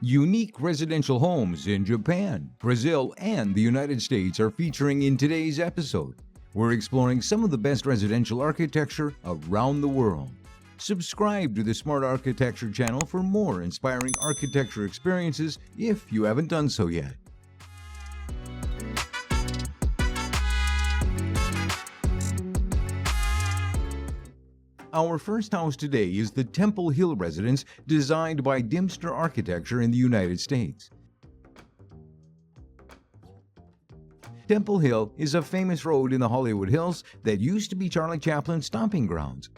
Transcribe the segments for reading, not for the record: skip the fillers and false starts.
Unique residential homes in Japan, Brazil, and the United States are featuring in today's episode. We're exploring some of the best residential architecture around the world. Subscribe to the Smart Architecture channel for more inspiring architecture experiences if you haven't done so yet. Our first house today is the Temple Hill residence designed by Dimster Architecture in the United States. Temple Hill is a famous road in the Hollywood Hills that used to be Charlie Chaplin's stomping grounds.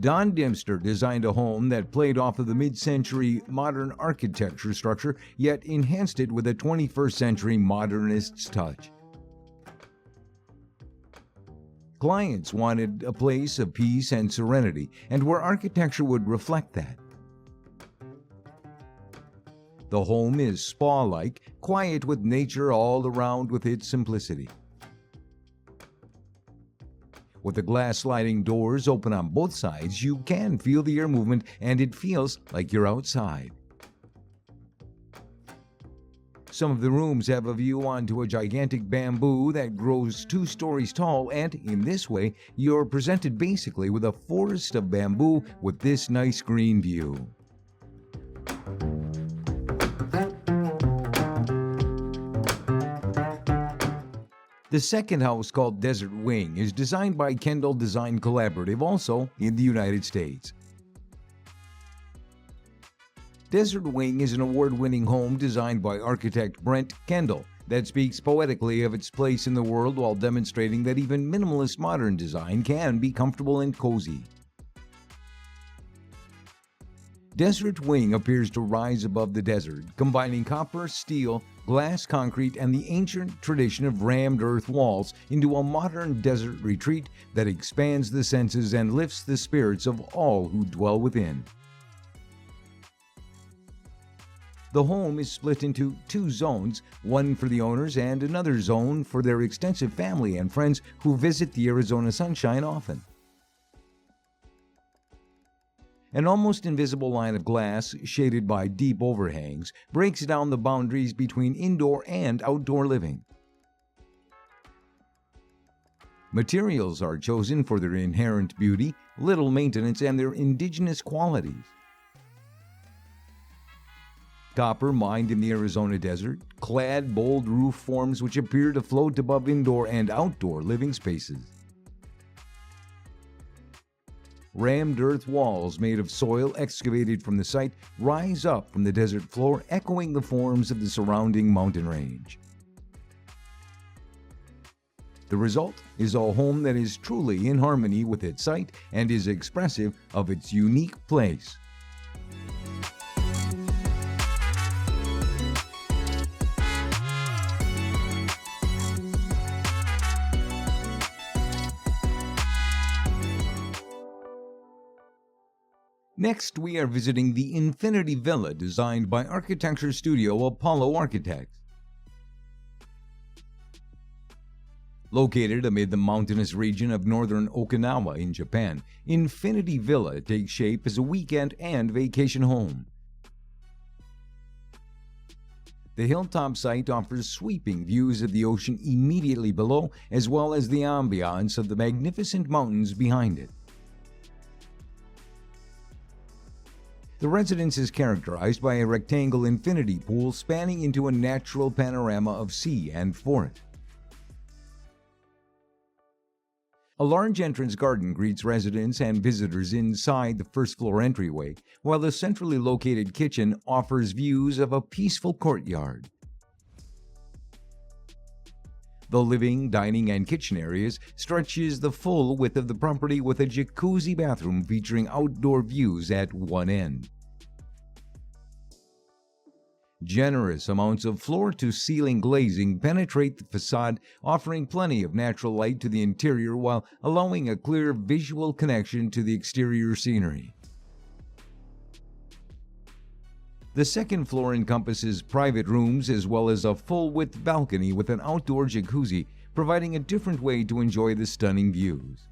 Don Dimster designed a home that played off of the mid-century modern architecture structure, yet enhanced it with a 21st century modernist's touch. Clients wanted a place of peace and serenity, and where architecture would reflect that. The home is spa-like, quiet with nature all around with its simplicity. With the glass sliding doors open on both sides, you can feel the air movement and it feels like you're outside. Some of the rooms have a view onto a gigantic bamboo that grows 2 stories tall, and in this way, you're presented basically with a forest of bamboo with this nice green view. The second house, called Desert Wing, is designed by Kendle Design Collaborative, also in the United States. Desert Wing is an award-winning home designed by architect Brent Kendle that speaks poetically of its place in the world while demonstrating that even minimalist modern design can be comfortable and cozy. Desert Wing appears to rise above the desert, combining copper, steel, glass, concrete, and the ancient tradition of rammed earth walls into a modern desert retreat that expands the senses and lifts the spirits of all who dwell within. The home is split into 2 zones, one for the owners and another zone for their extensive family and friends who visit the Arizona sunshine often. An almost invisible line of glass, shaded by deep overhangs, breaks down the boundaries between indoor and outdoor living. Materials are chosen for their inherent beauty, little maintenance, and their indigenous qualities. Copper mined in the Arizona desert, clad bold roof forms which appear to float above indoor and outdoor living spaces. Rammed earth walls made of soil excavated from the site rise up from the desert floor, echoing the forms of the surrounding mountain range. The result is a home that is truly in harmony with its site and is expressive of its unique place. Next, we are visiting the Infinity Villa designed by architecture studio Apollo Architects. Located amid the mountainous region of northern Okinawa in Japan, Infinity Villa takes shape as a weekend and vacation home. The hilltop site offers sweeping views of the ocean immediately below, as well as the ambiance of the magnificent mountains behind it. The residence is characterized by a rectangle infinity pool spanning into a natural panorama of sea and forest. A large entrance garden greets residents and visitors inside the first-floor entryway, while the centrally located kitchen offers views of a peaceful courtyard. The living, dining, and kitchen areas stretches the full width of the property with a jacuzzi bathroom featuring outdoor views at one end. Generous amounts of floor-to-ceiling glazing penetrate the facade, offering plenty of natural light to the interior while allowing a clear visual connection to the exterior scenery. The second floor encompasses private rooms as well as a full-width balcony with an outdoor jacuzzi, providing a different way to enjoy the stunning views.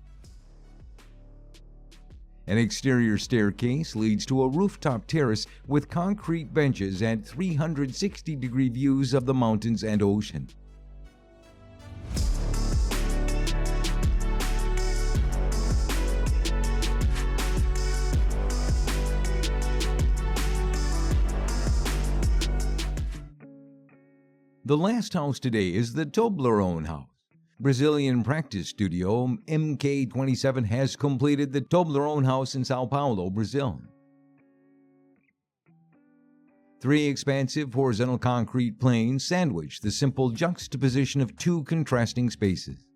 An exterior staircase leads to a rooftop terrace with concrete benches and 360-degree views of the mountains and ocean. The last house today is the Toblerone house. Brazilian practice studio MK27 has completed the Toblerone house in Sao Paulo, Brazil. 3 expansive horizontal concrete planes sandwich the simple juxtaposition of 2 contrasting spaces.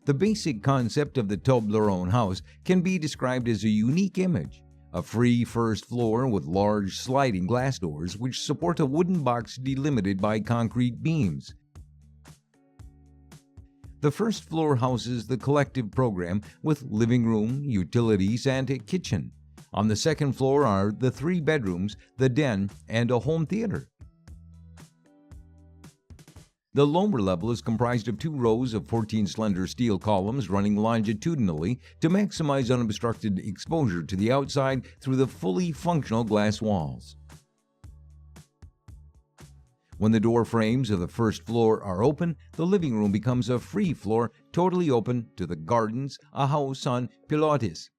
The basic concept of the Toblerone house can be described as a unique image. A free first floor with large sliding glass doors which support a wooden box delimited by concrete beams. The first floor houses the collective program with living room, utilities, and a kitchen. On the second floor are the 3 bedrooms, the den, and a home theater. The lower level is comprised of 2 rows of 14 slender steel columns running longitudinally to maximize unobstructed exposure to the outside through the fully functional glass walls. When the door frames of the first floor are open, the living room becomes a free floor totally open to the gardens, a house on pilotis.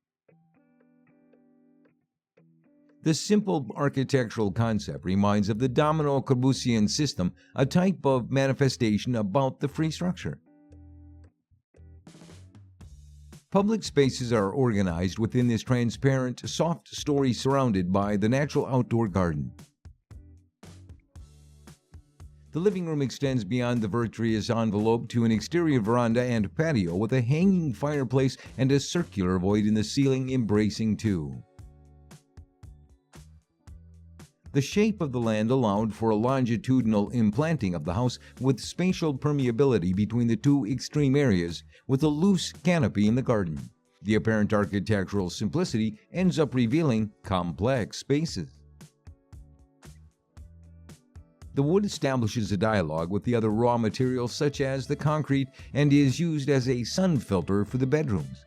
The simple architectural concept reminds of the domino Corbusian system, a type of manifestation about the free structure. Public spaces are organized within this transparent, soft story surrounded by the natural outdoor garden. The living room extends beyond the vitreous envelope to an exterior veranda and patio with a hanging fireplace and a circular void in the ceiling embracing 2. The shape of the land allowed for a longitudinal implanting of the house with spatial permeability between the 2 extreme areas, with a loose canopy in the garden. The apparent architectural simplicity ends up revealing complex spaces. The wood establishes a dialogue with the other raw materials such as the concrete and is used as a sun filter for the bedrooms.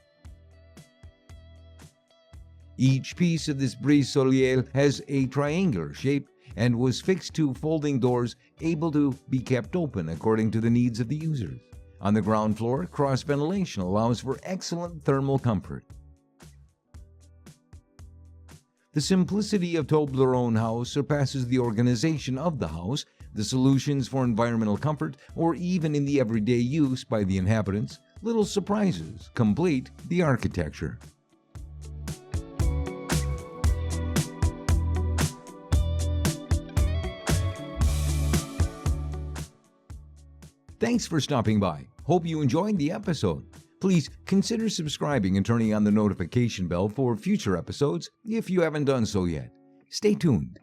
Each piece of this brise-soleil has a triangular shape and was fixed to folding doors able to be kept open according to the needs of the users. On the ground floor, cross ventilation allows for excellent thermal comfort. The simplicity of Toblerone house surpasses the organization of the house, the solutions for environmental comfort, or even in the everyday use by the inhabitants. Little surprises complete the architecture. Thanks for stopping by. Hope you enjoyed the episode. Please consider subscribing and turning on the notification bell for future episodes if you haven't done so yet. Stay tuned.